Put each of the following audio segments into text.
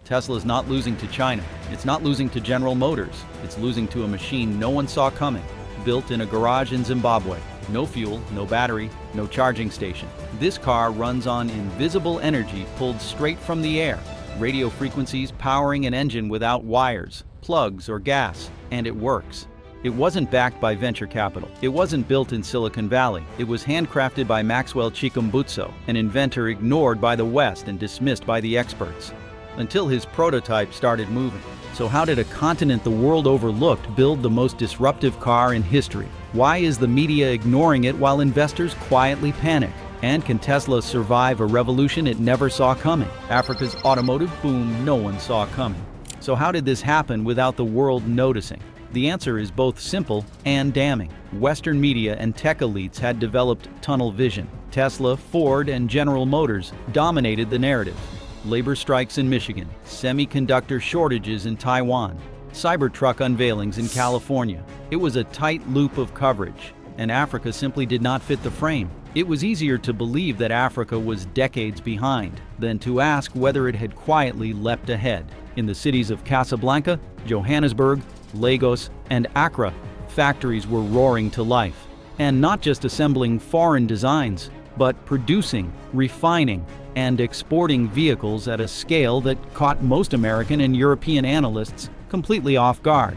Tesla's not losing to China. It's not losing to General Motors. It's losing to a machine no one saw coming, built in a garage in Zimbabwe. No fuel, no battery, no charging station. This car runs on invisible energy pulled straight from the air. Radio frequencies powering an engine without wires, plugs, or gas. And it works. It wasn't backed by venture capital. It wasn't built in Silicon Valley. It was handcrafted by Maxwell Chikumbutso, an inventor ignored by the West and dismissed by the experts, until his prototype started moving. So how did a continent the world overlooked build the most disruptive car in history? Why is the media ignoring it while investors quietly panic? And can Tesla survive a revolution it never saw coming? Africa's automotive boom no one saw coming. So how did this happen without the world noticing? The answer is both simple and damning. Western media and tech elites had developed tunnel vision. Tesla, Ford, and General Motors dominated the narrative. Labor strikes in Michigan, semiconductor shortages in Taiwan, Cybertruck unveilings in California. It was a tight loop of coverage, and Africa simply did not fit the frame. It was easier to believe that Africa was decades behind than to ask whether it had quietly leapt ahead. In the cities of Casablanca, Johannesburg, Lagos, and Accra, factories were roaring to life. And not just assembling foreign designs, but producing, refining, and exporting vehicles at a scale that caught most American and European analysts completely off guard.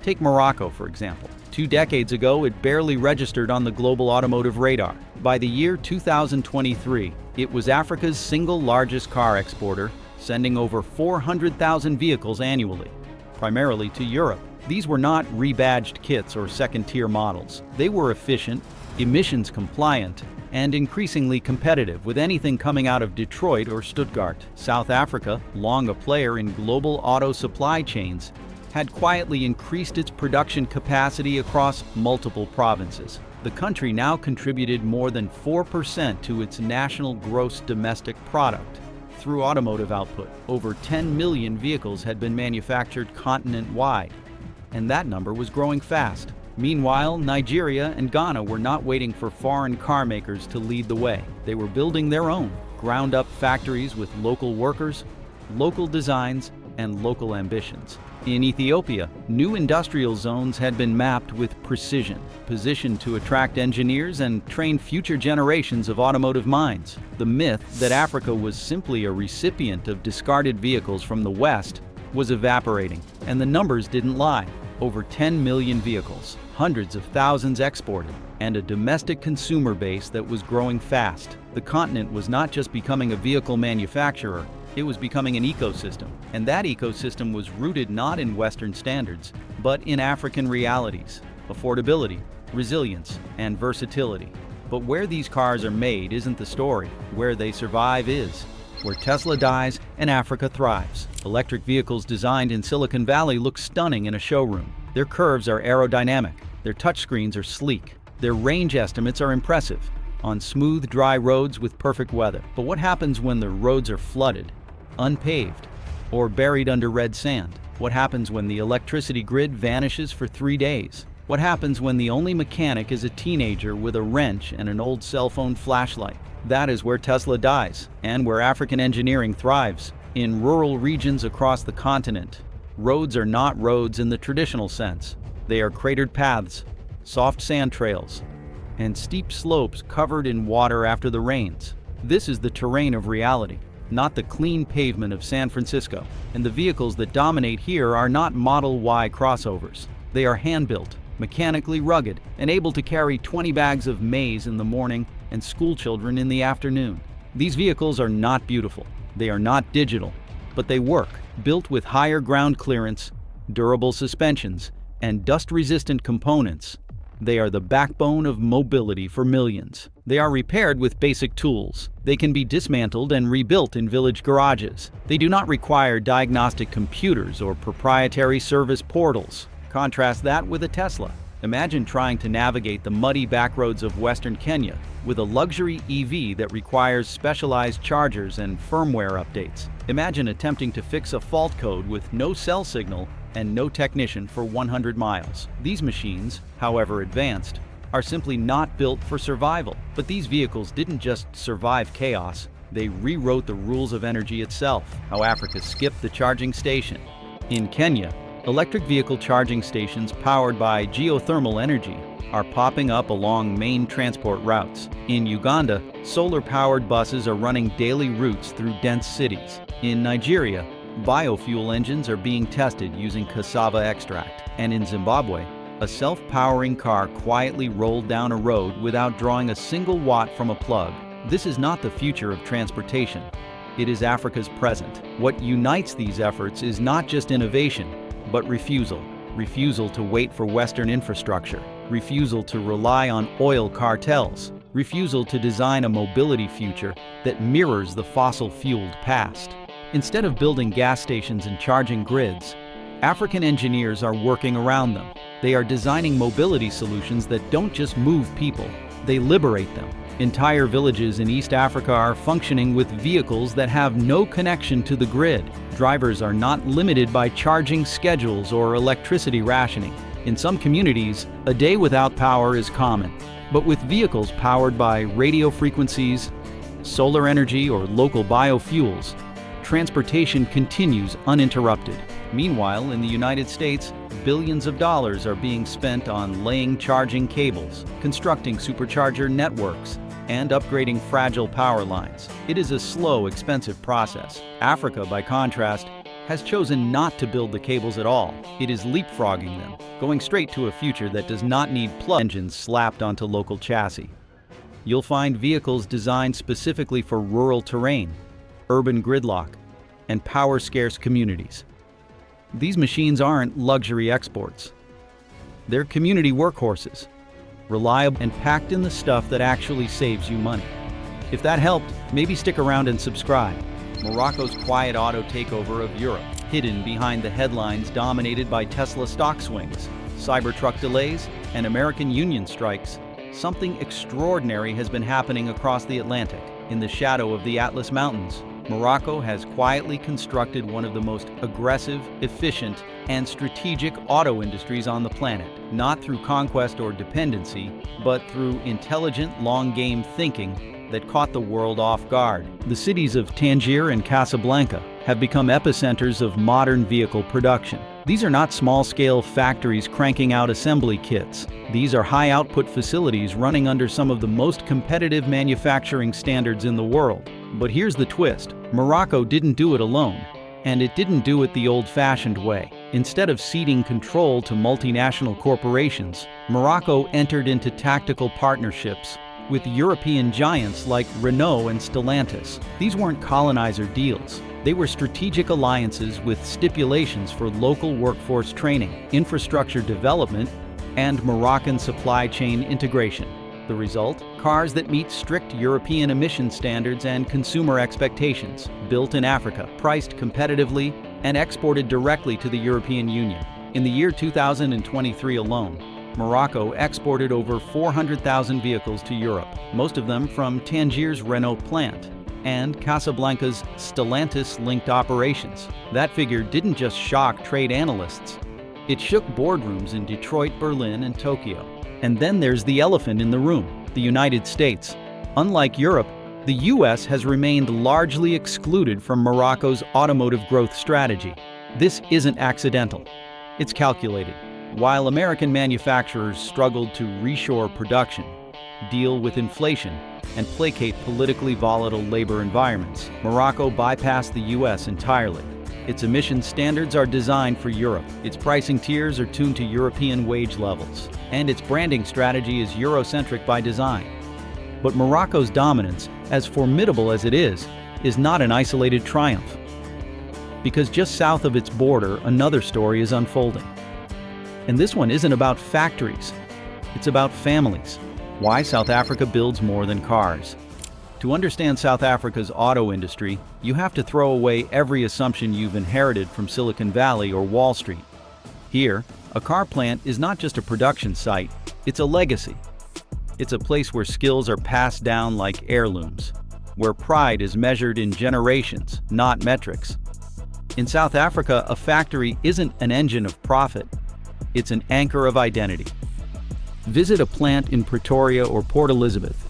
Take Morocco, for example. 2 decades ago, it barely registered on the global automotive radar. By the year 2023, it was Africa's single largest car exporter, sending over 400,000 vehicles annually, primarily to Europe. These were not rebadged kits or second-tier models. They were efficient, emissions compliant, and increasingly competitive with anything coming out of Detroit or Stuttgart. South Africa, long a player in global auto supply chains, had quietly increased its production capacity across multiple provinces. The country now contributed more than 4% to its national gross domestic product through automotive output. Over 10 million vehicles had been manufactured continent-wide, and that number was growing fast. Meanwhile, Nigeria and Ghana were not waiting for foreign car makers to lead the way. They were building their own, ground-up factories with local workers, local designs, and local ambitions. In Ethiopia, new industrial zones had been mapped with precision, positioned to attract engineers and train future generations of automotive minds. The myth that Africa was simply a recipient of discarded vehicles from the West was evaporating, and the numbers didn't lie. Over 10 million vehicles, hundreds of thousands exported, and a domestic consumer base that was growing fast. The continent was not just becoming a vehicle manufacturer, it was becoming an ecosystem. And that ecosystem was rooted not in Western standards, but in African realities, affordability, resilience, and versatility. But where these cars are made isn't the story. Where they survive is. Where Tesla dies and Africa thrives. Electric vehicles designed in Silicon Valley look stunning in a showroom. Their curves are aerodynamic. Their touchscreens are sleek. Their range estimates are impressive on smooth, dry roads with perfect weather. But what happens when the roads are flooded, unpaved, or buried under red sand? What happens when the electricity grid vanishes for 3 days? What happens when the only mechanic is a teenager with a wrench and an old cell phone flashlight? That is where Tesla dies, and where African engineering thrives. In rural regions across the continent, roads are not roads in the traditional sense. They are cratered paths, soft sand trails, and steep slopes covered in water after the rains. This is the terrain of reality, not the clean pavement of San Francisco. And the vehicles that dominate here are not Model Y crossovers. They are hand-built, mechanically rugged, and able to carry 20 bags of maize in the morning and schoolchildren in the afternoon. These vehicles are not beautiful. They are not digital, but they work. Built with higher ground clearance, durable suspensions, and dust-resistant components, they are the backbone of mobility for millions. They are repaired with basic tools. They can be dismantled and rebuilt in village garages. They do not require diagnostic computers or proprietary service portals. Contrast that with a Tesla. Imagine trying to navigate the muddy backroads of Western Kenya with a luxury EV that requires specialized chargers and firmware updates. Imagine attempting to fix a fault code with no cell signal and no technician for 100 miles. These machines, however advanced, are simply not built for survival. But these vehicles didn't just survive chaos, They rewrote the rules of energy itself, how Africa skipped the charging station. In Kenya, electric vehicle charging stations powered by geothermal energy are popping up along main transport routes. In Uganda, solar-powered buses are running daily routes through dense cities. In Nigeria, biofuel engines are being tested using cassava extract. And in Zimbabwe, a self-powering car quietly rolled down a road without drawing a single watt from a plug. This is not the future of transportation. It is Africa's present. What unites these efforts is not just innovation, but refusal. Refusal to wait for Western infrastructure. Refusal to rely on oil cartels. Refusal to design a mobility future that mirrors the fossil-fueled past. Instead of building gas stations and charging grids, African engineers are working around them. They are designing mobility solutions that don't just move people, they liberate them. Entire villages in East Africa are functioning with vehicles that have no connection to the grid. Drivers are not limited by charging schedules or electricity rationing. In some communities, a day without power is common. But with vehicles powered by radio frequencies, solar energy, or local biofuels, transportation continues uninterrupted. Meanwhile, in the United States, billions of dollars are being spent on laying charging cables, constructing supercharger networks, and upgrading fragile power lines. It is a slow, expensive process. Africa, by contrast, has chosen not to build the cables at all. It is leapfrogging them, going straight to a future that does not need plug engines slapped onto local chassis. You'll find vehicles designed specifically for rural terrain, urban gridlock, and power-scarce communities. These machines aren't luxury exports. They're community workhorses, reliable and packed in the stuff that actually saves you money. If that helped, maybe stick around and subscribe. Morocco's quiet auto takeover of Europe, hidden behind the headlines dominated by Tesla stock swings, Cybertruck delays, and American union strikes, something extraordinary has been happening across the Atlantic. In the shadow of the Atlas Mountains, Morocco has quietly constructed one of the most aggressive, efficient, and strategic auto industries on the planet, not through conquest or dependency, but through intelligent, long-game thinking that caught the world off guard. The cities of Tangier and Casablanca have become epicenters of modern vehicle production. These are not small-scale factories cranking out assembly kits. These are high-output facilities running under some of the most competitive manufacturing standards in the world. But here's the twist. Morocco didn't do it alone, and it didn't do it the old-fashioned way. Instead of ceding control to multinational corporations, Morocco entered into tactical partnerships with European giants like Renault and Stellantis. These weren't colonizer deals. They were strategic alliances with stipulations for local workforce training, infrastructure development, and Moroccan supply chain integration. The result? Cars that meet strict European emission standards and consumer expectations, built in Africa, priced competitively, and exported directly to the European Union. In the year 2023 alone, Morocco exported over 400,000 vehicles to Europe, most of them from Tangier's Renault plant and Casablanca's Stellantis-linked operations. That figure didn't just shock trade analysts. It shook boardrooms in Detroit, Berlin, and Tokyo. And then there's the elephant in the room, the United States. Unlike Europe, the US has remained largely excluded from Morocco's automotive growth strategy. This isn't accidental. It's calculated. While American manufacturers struggled to reshore production, deal with inflation, and placate politically volatile labor environments, Morocco bypassed the US entirely. Its emission standards are designed for Europe, its pricing tiers are tuned to European wage levels, and its branding strategy is Eurocentric by design. But Morocco's dominance, as formidable as it is not an isolated triumph. Because just south of its border, another story is unfolding. And this one isn't about factories, it's about families. Why South Africa builds more than cars. To understand South Africa's auto industry, you have to throw away every assumption you've inherited from Silicon Valley or Wall Street. Here, a car plant is not just a production site, it's a legacy. It's a place where skills are passed down like heirlooms, where pride is measured in generations, not metrics. In South Africa, a factory isn't an engine of profit, it's an anchor of identity. Visit a plant in Pretoria or Port Elizabeth,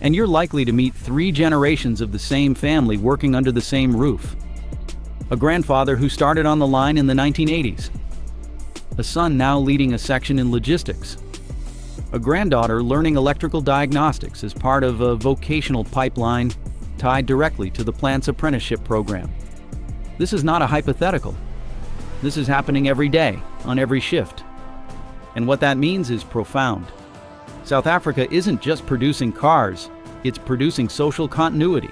And you're likely to meet 3 generations of the same family working under the same roof. A grandfather who started on the line in the 1980s. A son now leading a section in logistics. A granddaughter learning electrical diagnostics as part of a vocational pipeline tied directly to the plant's apprenticeship program. This is not a hypothetical. This is happening every day, on every shift. And what that means is profound. South Africa isn't just producing cars, it's producing social continuity.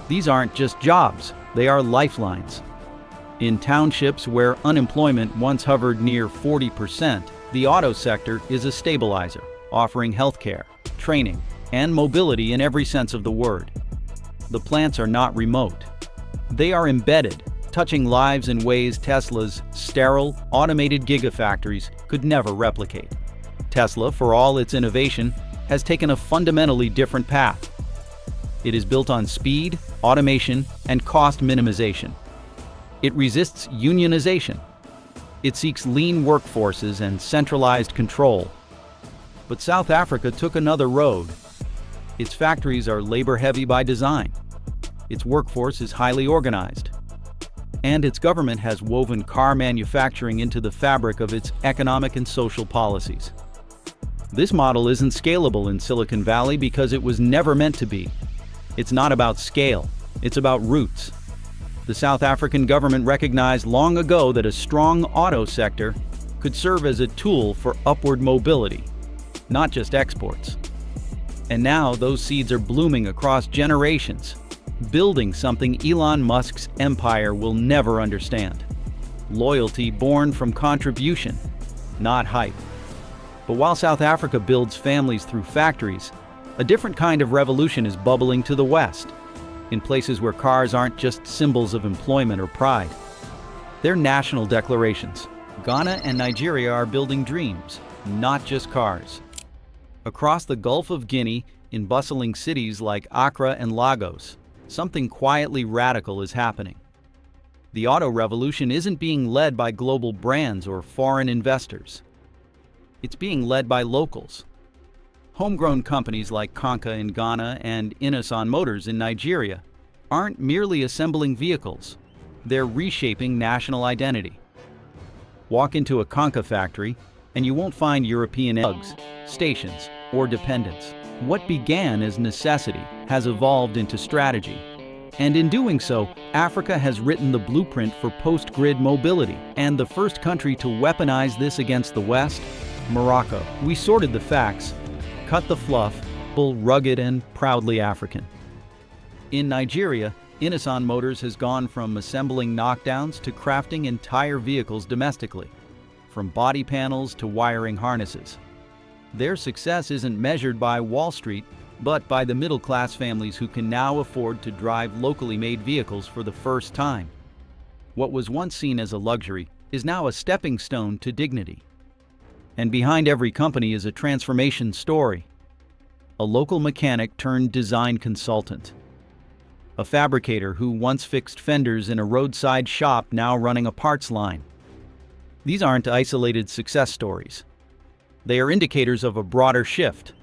These aren't just jobs, they are lifelines. In townships where unemployment once hovered near 40%, the auto sector is a stabilizer, offering healthcare, training, and mobility in every sense of the word. The plants are not remote. They are embedded, touching lives in ways Tesla's sterile, automated gigafactories could never replicate. Tesla, for all its innovation, has taken a fundamentally different path. It is built on speed, automation, and cost minimization. It resists unionization. It seeks lean workforces and centralized control. But South Africa took another road. Its factories are labor-heavy by design. Its workforce is highly organized. And its government has woven car manufacturing into the fabric of its economic and social policies. This model isn't scalable in Silicon Valley because it was never meant to be. It's not about scale, it's about roots. The South African government recognized long ago that a strong auto sector could serve as a tool for upward mobility, not just exports. And now those seeds are blooming across generations, building something Elon Musk's empire will never understand. Loyalty born from contribution, not hype. But while South Africa builds families through factories, a different kind of revolution is bubbling to the west, in places where cars aren't just symbols of employment or pride. They're national declarations. Ghana and Nigeria are building dreams, not just cars. Across the Gulf of Guinea, in bustling cities like Accra and Lagos, something quietly radical is happening. The auto revolution isn't being led by global brands or foreign investors. It's being led by locals. Homegrown companies like Konka in Ghana and Innoson Motors in Nigeria aren't merely assembling vehicles, they're reshaping national identity. Walk into a Konka factory and you won't find European plugs, stations, or dependents. What began as necessity has evolved into strategy. And in doing so, Africa has written the blueprint for post-grid mobility. And the first country to weaponize this against the West? Morocco. We sorted the facts, cut the fluff, rugged and proudly African. In Nigeria, Innoson Motors has gone from assembling knockdowns to crafting entire vehicles domestically, from body panels to wiring harnesses. Their success isn't measured by Wall Street, but by the middle-class families who can now afford to drive locally made vehicles for the first time. What was once seen as a luxury is now a stepping stone to dignity. And behind every company is a transformation story. A local mechanic turned design consultant. A fabricator who once fixed fenders in a roadside shop now running a parts line. These aren't isolated success stories. They are indicators of a broader shift.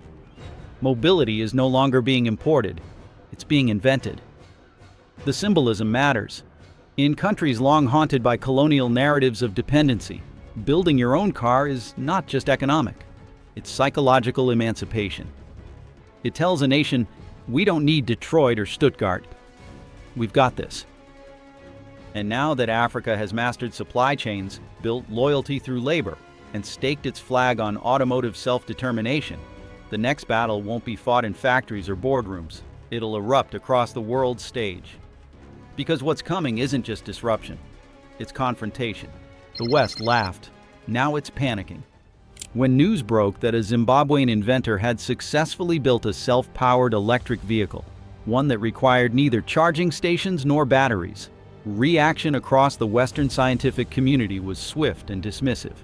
Mobility is no longer being imported, it's being invented. The symbolism matters. In countries long haunted by colonial narratives of dependency, building your own car is not just economic, it's psychological emancipation. It tells a nation, we don't need Detroit or Stuttgart. We've got this. And now that Africa has mastered supply chains, built loyalty through labor, and staked its flag on automotive self-determination, the next battle won't be fought in factories or boardrooms. It'll erupt across the world stage. Because what's coming isn't just disruption, it's confrontation. The West laughed. Now it's panicking. When news broke that a Zimbabwean inventor had successfully built a self-powered electric vehicle, one that required neither charging stations nor batteries, reaction across the Western scientific community was swift and dismissive.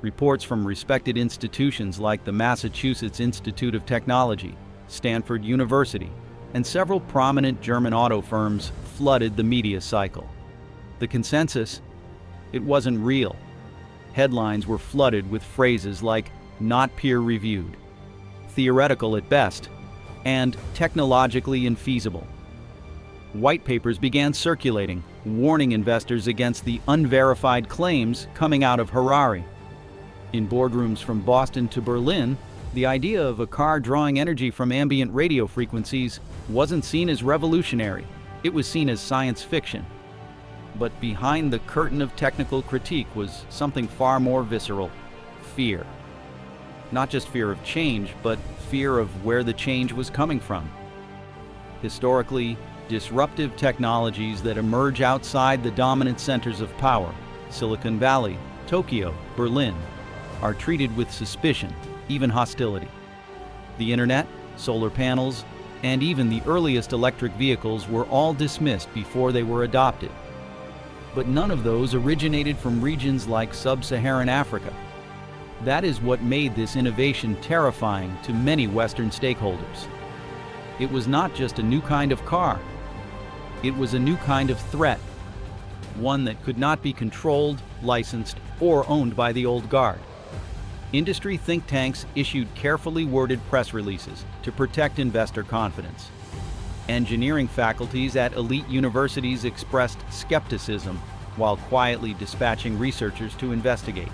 Reports from respected institutions like the Massachusetts Institute of Technology, Stanford University, and several prominent German auto firms flooded the media cycle. The consensus? It wasn't real. Headlines were flooded with phrases like, not peer-reviewed, theoretical at best, and technologically infeasible. White papers began circulating, warning investors against the unverified claims coming out of Harare. In boardrooms from Boston to Berlin, the idea of a car drawing energy from ambient radio frequencies wasn't seen as revolutionary. It was seen as science fiction. But behind the curtain of technical critique was something far more visceral: fear. Not just fear of change, but fear of where the change was coming from. Historically, disruptive technologies that emerge outside the dominant centers of power, Silicon Valley, Tokyo, Berlin, are treated with suspicion, even hostility. The internet, solar panels, and even the earliest electric vehicles were all dismissed before they were adopted. But none of those originated from regions like sub-Saharan Africa. That is what made this innovation terrifying to many Western stakeholders. It was not just a new kind of car. It was a new kind of threat, one that could not be controlled, licensed, or owned by the old guard. Industry think tanks issued carefully worded press releases to protect investor confidence. Engineering faculties at elite universities expressed skepticism while quietly dispatching researchers to investigate.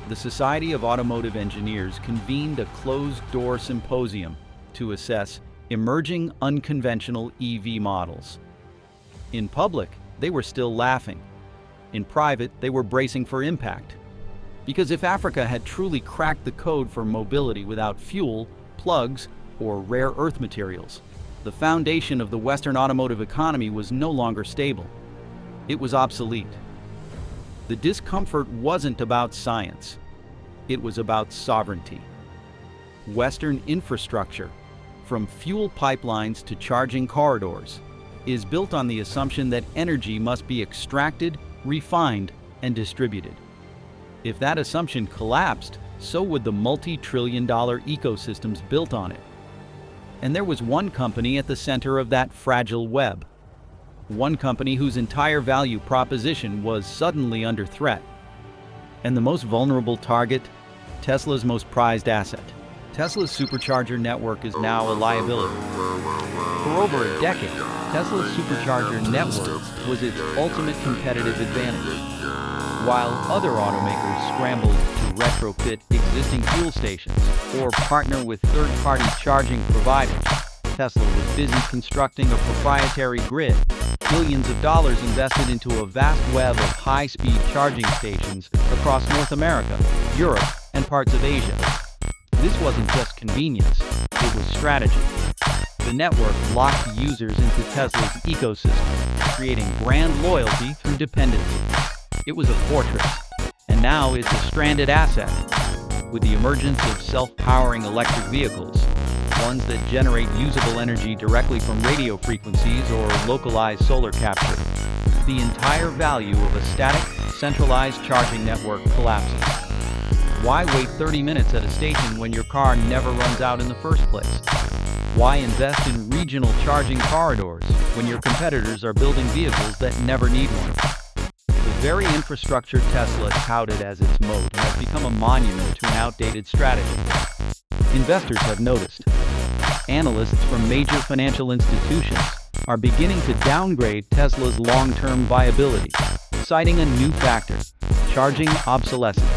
The Society of Automotive Engineers convened a closed-door symposium to assess emerging unconventional EV models. In public, they were still laughing. In private, they were bracing for impact. Because if Africa had truly cracked the code for mobility without fuel, plugs, or rare earth materials, the foundation of the Western automotive economy was no longer stable. It was obsolete. The discomfort wasn't about science. It was about sovereignty. Western infrastructure, from fuel pipelines to charging corridors, is built on the assumption that energy must be extracted, refined, and distributed. If that assumption collapsed, so would the multi-trillion-dollar ecosystems built on it. And there was one company at the center of that fragile web. One company whose entire value proposition was suddenly under threat. And the most vulnerable target? Tesla's most prized asset. Tesla's supercharger network is now a liability. For over a decade, Tesla's supercharger network was its ultimate competitive advantage. While other automakers scrambled to retrofit existing fuel stations or partner with third-party charging providers, Tesla was busy constructing a proprietary grid, billions of dollars invested into a vast web of high-speed charging stations across North America, Europe, and parts of Asia. This wasn't just convenience, it was strategy. The network locked users into Tesla's ecosystem, creating brand loyalty through dependency. It was a fortress, and now it's a stranded asset. With the emergence of self-powering electric vehicles, ones that generate usable energy directly from radio frequencies or localized solar capture, the entire value of a static, centralized charging network collapses. Why wait 30 minutes at a station when your car never runs out in the first place? Why invest in regional charging corridors when your competitors are building vehicles that never need one? The very infrastructure Tesla touted as its moat has become a monument to an outdated strategy. Investors have noticed. Analysts from major financial institutions are beginning to downgrade Tesla's long-term viability, citing a new factor: charging obsolescence.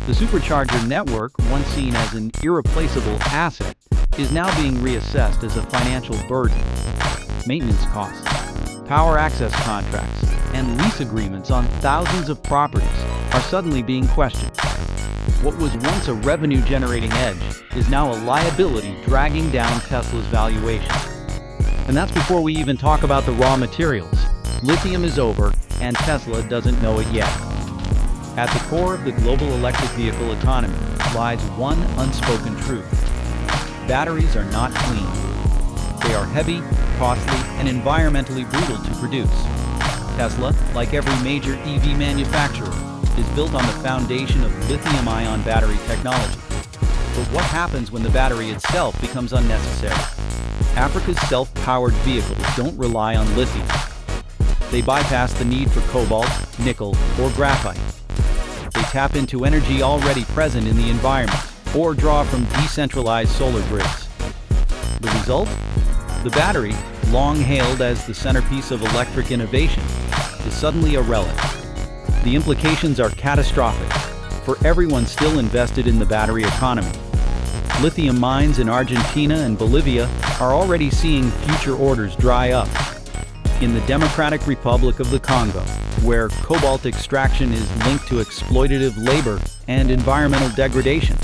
The supercharger network, once seen as an irreplaceable asset, is now being reassessed as a financial burden. Maintenance costs, power access contracts, and lease agreements on thousands of properties are suddenly being questioned. What was once a revenue-generating edge is now a liability dragging down Tesla's valuation. And that's before we even talk about the raw materials. Lithium is over, and Tesla doesn't know it yet. At the core of the global electric vehicle economy lies one unspoken truth. Batteries are not clean. They are heavy, costly, and environmentally brutal to produce. Tesla, like every major EV manufacturer, is built on the foundation of lithium-ion battery technology. But what happens when the battery itself becomes unnecessary? Africa's self-powered vehicles don't rely on lithium. They bypass the need for cobalt, nickel, or graphite. They tap into energy already present in the environment, or draw from decentralized solar grids. The result? The battery, long hailed as the centerpiece of electric innovation, is suddenly a relic. The implications are catastrophic for everyone still invested in the battery economy. Lithium mines in Argentina and Bolivia are already seeing future orders dry up. In the Democratic Republic of the Congo, where cobalt extraction is linked to exploitative labor and environmental degradation,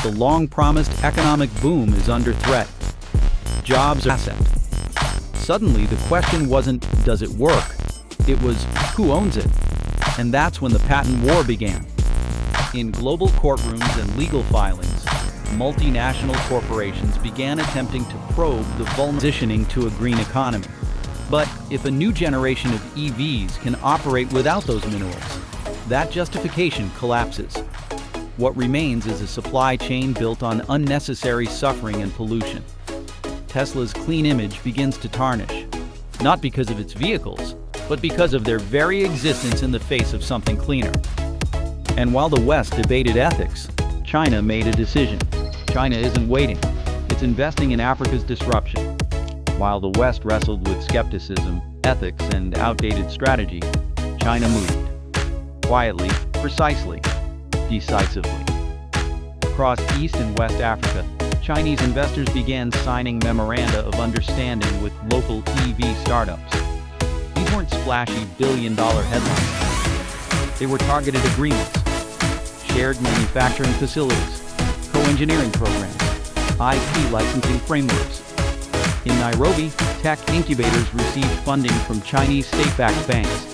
the long-promised economic boom is under threat. Jobs are an asset. Suddenly, the question wasn't, does it work? It was, who owns it? And that's when the patent war began. In global courtrooms and legal filings, multinational corporations began attempting to probe the transitioning to a green economy. But if a new generation of EVs can operate without those minerals, that justification collapses. What remains is a supply chain built on unnecessary suffering and pollution. Tesla's clean image begins to tarnish, not because of its vehicles, but because of their very existence in the face of something cleaner. And while the West debated ethics, China made a decision. China isn't waiting. It's investing in Africa's disruption. While the West wrestled with skepticism, ethics, and outdated strategy, China moved. Quietly, precisely, decisively. Across East and West Africa, Chinese investors began signing memoranda of understanding with local EV startups. These weren't splashy billion-dollar headlines. They were targeted agreements, shared manufacturing facilities, co-engineering programs, IP licensing frameworks. In Nairobi, tech incubators received funding from Chinese state-backed banks.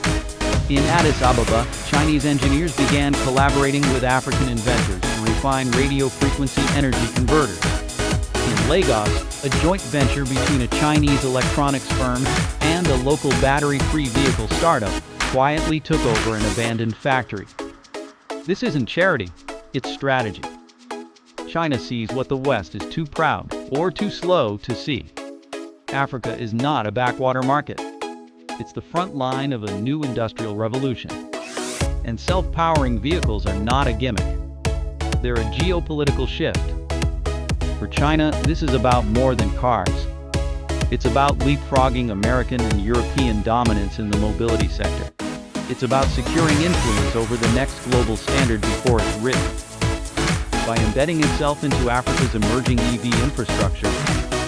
In Addis Ababa, Chinese engineers began collaborating with African inventors to refine radio frequency energy converters. In Lagos, a joint venture between a Chinese electronics firm and a local battery-free vehicle startup quietly took over an abandoned factory. This isn't charity, it's strategy. China sees what the West is too proud or too slow to see. Africa is not a backwater market. It's the front line of a new industrial revolution. And self-powering vehicles are not a gimmick. They're a geopolitical shift. For China, this is about more than cars. It's about leapfrogging American and European dominance in the mobility sector. It's about securing influence over the next global standard before it's written. By embedding itself into Africa's emerging EV infrastructure,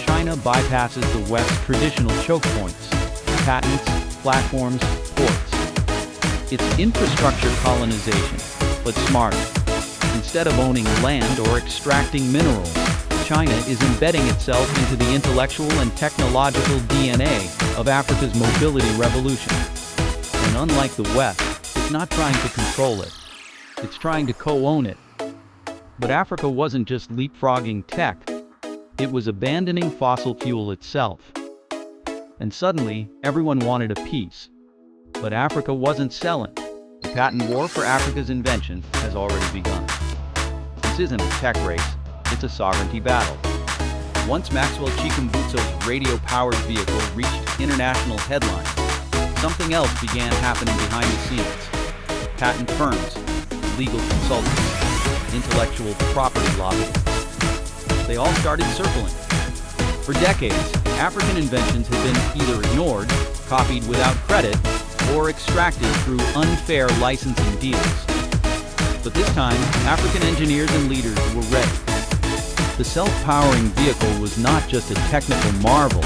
China bypasses the West's traditional choke points: patents, platforms, ports. It's infrastructure colonization, but smarter. Instead of owning land or extracting minerals, China is embedding itself into the intellectual and technological DNA of Africa's mobility revolution. And unlike the West, it's not trying to control it. It's trying to co-own it. But Africa wasn't just leapfrogging tech. It was abandoning fossil fuel itself. And suddenly, everyone wanted a piece. But Africa wasn't selling. The patent war for Africa's invention has already begun. This isn't a tech race, it's a sovereignty battle. Once Maxwell Chikumbutso's radio-powered vehicle reached international headlines, something else began happening behind the scenes. Patent firms, legal consultants, intellectual property lobbyists. They all started circling. For decades, African inventions have been either ignored, copied without credit, or extracted through unfair licensing deals. But this time, African engineers and leaders were ready. The self-powering vehicle was not just a technical marvel,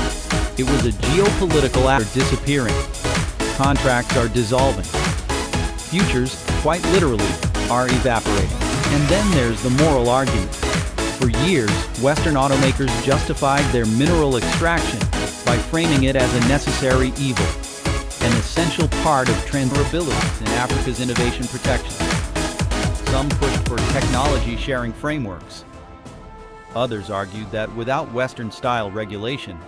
it was a geopolitical act disappearing. Contracts are dissolving. Futures, quite literally, are evaporating. And then there's the moral argument. For years, Western automakers justified their mineral extraction by framing it as a necessary evil, an essential part of transferability in Africa's innovation protection. Some pushed for technology-sharing frameworks. Others argued that without Western-style regulation,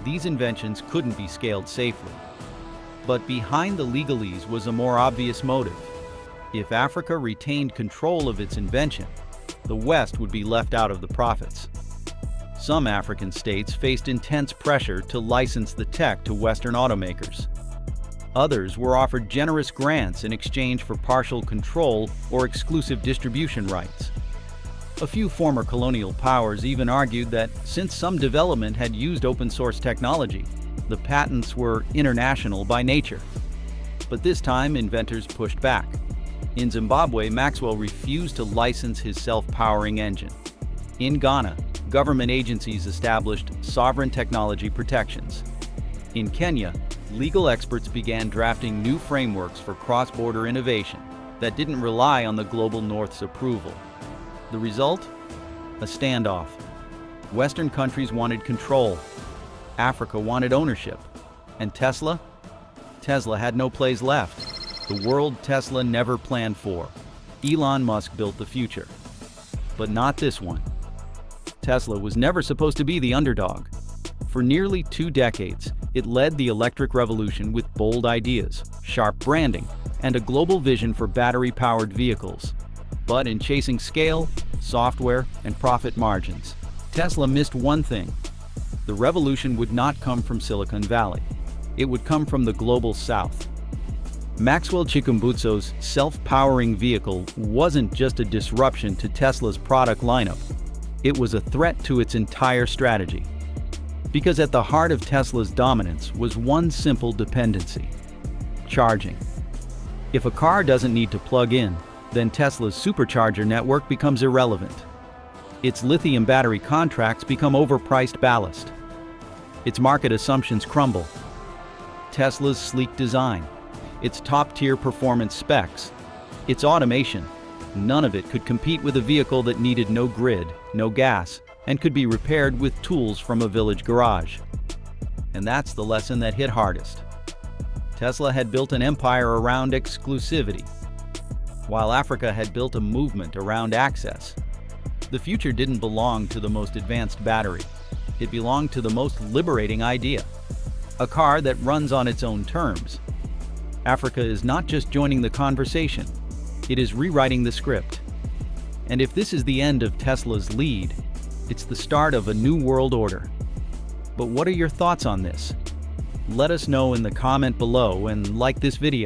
these inventions couldn't be scaled safely. But behind the legalese was a more obvious motive. If Africa retained control of its invention, the West would be left out of the profits. Some African states faced intense pressure to license the tech to Western automakers. Others were offered generous grants in exchange for partial control or exclusive distribution rights. A few former colonial powers even argued that since some development had used open-source technology, the patents were international by nature. But this time, inventors pushed back. In Zimbabwe, Maxwell refused to license his self-powering engine. In Ghana, government agencies established sovereign technology protections. In Kenya, legal experts began drafting new frameworks for cross-border innovation that didn't rely on the global North's approval. The result? A standoff. Western countries wanted control. Africa wanted ownership. And Tesla? Tesla had no place left. The world Tesla never planned for. Elon Musk built the future. But not this one. Tesla was never supposed to be the underdog. For nearly 2 decades, it led the electric revolution with bold ideas, sharp branding, and a global vision for battery-powered vehicles. But in chasing scale, software, and profit margins, Tesla missed one thing. The revolution would not come from Silicon Valley. It would come from the global South. Maxwell Chikumbutso's self-powering vehicle wasn't just a disruption to Tesla's product lineup. It was a threat to its entire strategy. Because at the heart of Tesla's dominance was one simple dependency: charging. If a car doesn't need to plug in, then Tesla's supercharger network becomes irrelevant. Its lithium battery contracts become overpriced ballast. Its market assumptions crumble. Tesla's sleek design, its top-tier performance specs, its automation, none of it could compete with a vehicle that needed no grid, no gas, and could be repaired with tools from a village garage. And that's the lesson that hit hardest. Tesla had built an empire around exclusivity, while Africa had built a movement around access. The future didn't belong to the most advanced battery. It belonged to the most liberating idea: a car that runs on its own terms. Africa is not just joining the conversation, it is rewriting the script. And if this is the end of Tesla's lead, it's the start of a new world order. But what are your thoughts on this? Let us know in the comment below and like this video.